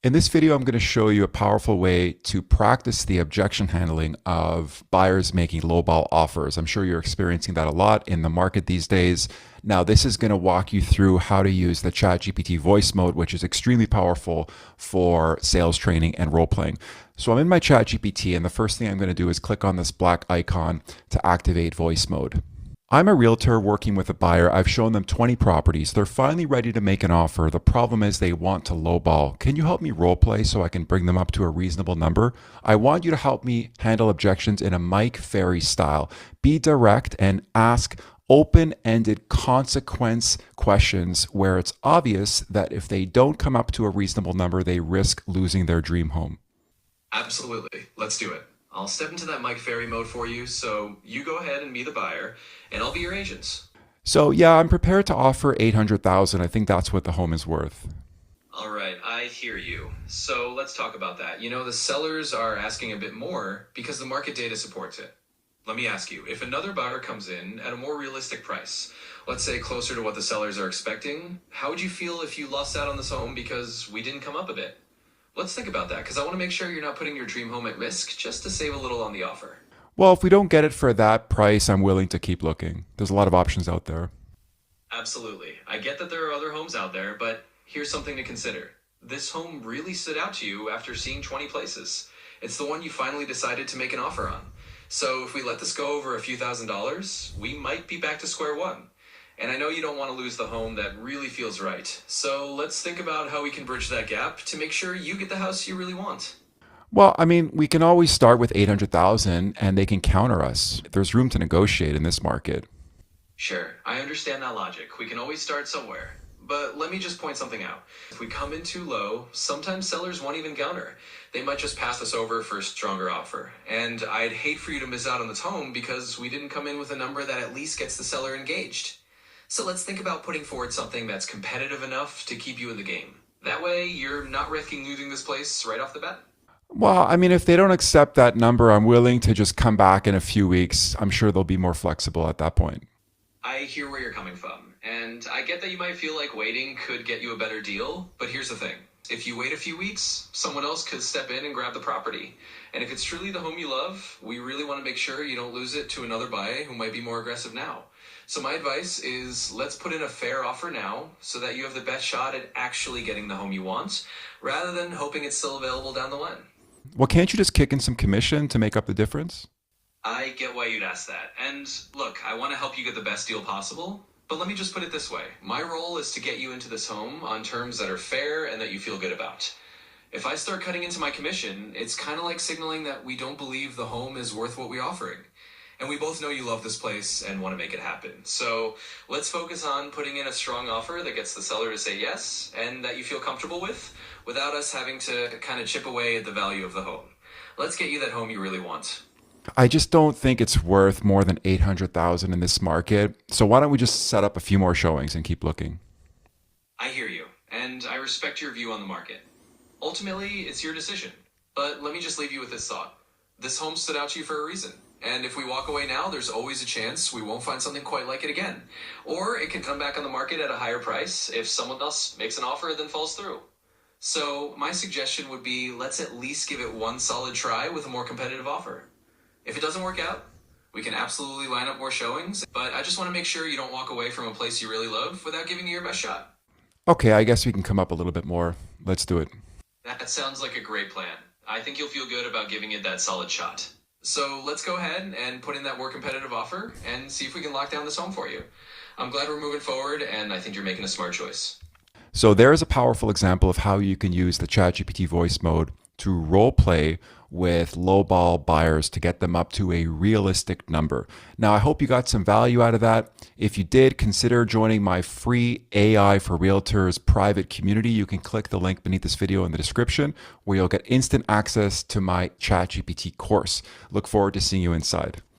In this video, I'm going to show you a powerful way to practice the objection handling of buyers making lowball offers. I'm sure you're experiencing that a lot in the market these days. Now, this is going to walk you through how to use the ChatGPT voice mode, which is extremely powerful for sales training and role playing. So I'm in my ChatGPT, and the first thing I'm going to do is click on this black icon to activate voice mode. I'm a realtor working with a buyer. I've shown them 20 properties. They're finally ready to make an offer. The problem is they want to lowball. Can you help me role play so I can bring them up to a reasonable number? I want you to help me handle objections in a Mike Ferry style. Be direct and ask open-ended consequence questions where it's obvious that if they don't come up to a reasonable number, they risk losing their dream home. Absolutely. Let's do it. I'll step into that Mike Ferry mode for you, so you go ahead and be the buyer, and I'll be your agent. So yeah, I'm prepared to offer 800,000. I think that's what the home is worth. All right, I hear you. So let's talk about that. The sellers are asking a bit more because the market data supports it. Let me ask you, if another buyer comes in at a more realistic price, let's say closer to what the sellers are expecting, how would you feel if you lost out on this home because we didn't come up a bit? Let's think about that, because I want to make sure you're not putting your dream home at risk just to save a little on the offer. Well, if we don't get it for that price, I'm willing to keep looking. There's a lot of options out there. Absolutely. I get that there are other homes out there, but here's something to consider. This home really stood out to you after seeing 20 places. It's the one you finally decided to make an offer on. So if we let this go over a few $1,000s, we might be back to square one. And I know you don't want to lose the home that really feels right. So let's think about how we can bridge that gap to make sure you get the house you really want. Well, I mean, we can always start with 800,000 and they can counter us. There's room to negotiate in this market. Sure, I understand that logic. We can always start somewhere. But let me just point something out. If we come in too low, sometimes sellers won't even counter. They might just pass us over for a stronger offer. And I'd hate for you to miss out on this home because we didn't come in with a number that at least gets the seller engaged. So let's think about putting forward something that's competitive enough to keep you in the game. That way, you're not risking losing this place right off the bat. Well, I mean, if they don't accept that number, I'm willing to just come back in a few weeks. I'm sure they'll be more flexible at that point. I hear where you're coming from, and I get that you might feel like waiting could get you a better deal, but here's the thing. If you wait a few weeks, someone else could step in and grab the property. And if it's truly the home you love, we really want to make sure you don't lose it to another buyer who might be more aggressive now. So my advice is let's put in a fair offer now so that you have the best shot at actually getting the home you want, rather than hoping it's still available down the line. Well, can't you just kick in some commission to make up the difference? I get why you'd ask that. And look, I want to help you get the best deal possible, but let me just put it this way. My role is to get you into this home on terms that are fair and that you feel good about. If I start cutting into my commission, it's kind of like signaling that we don't believe the home is worth what we're offering. And we both know you love this place and want to make it happen. So let's focus on putting in a strong offer that gets the seller to say yes and that you feel comfortable with without us having to kind of chip away at the value of the home. Let's get you that home you really want. I just don't think it's worth more than 800,000 in this market. So why don't we just set up a few more showings and keep looking? I hear you, and I respect your view on the market. Ultimately, it's your decision. But let me just leave you with this thought. This home stood out to you for a reason. And if we walk away now, there's always a chance we won't find something quite like it again. Or it can come back on the market at a higher price if someone else makes an offer then falls through. So my suggestion would be let's at least give it one solid try with a more competitive offer. If it doesn't work out, we can absolutely line up more showings, but I just want to make sure you don't walk away from a place you really love without giving it your best shot. Okay, I guess we can come up a little bit more. Let's do it. That sounds like a great plan. I think you'll feel good about giving it that solid shot. So let's go ahead and put in that more competitive offer and see if we can lock down this home for you. I'm glad we're moving forward, and I think you're making a smart choice. So there's a powerful example of how you can use the ChatGPT voice mode to role play with lowball buyers to get them up to a realistic number. Now, I hope you got some value out of that. If you did, consider joining my free AI for Realtors private community. You can click the link beneath this video in the description where you'll get instant access to my ChatGPT course. Look forward to seeing you inside.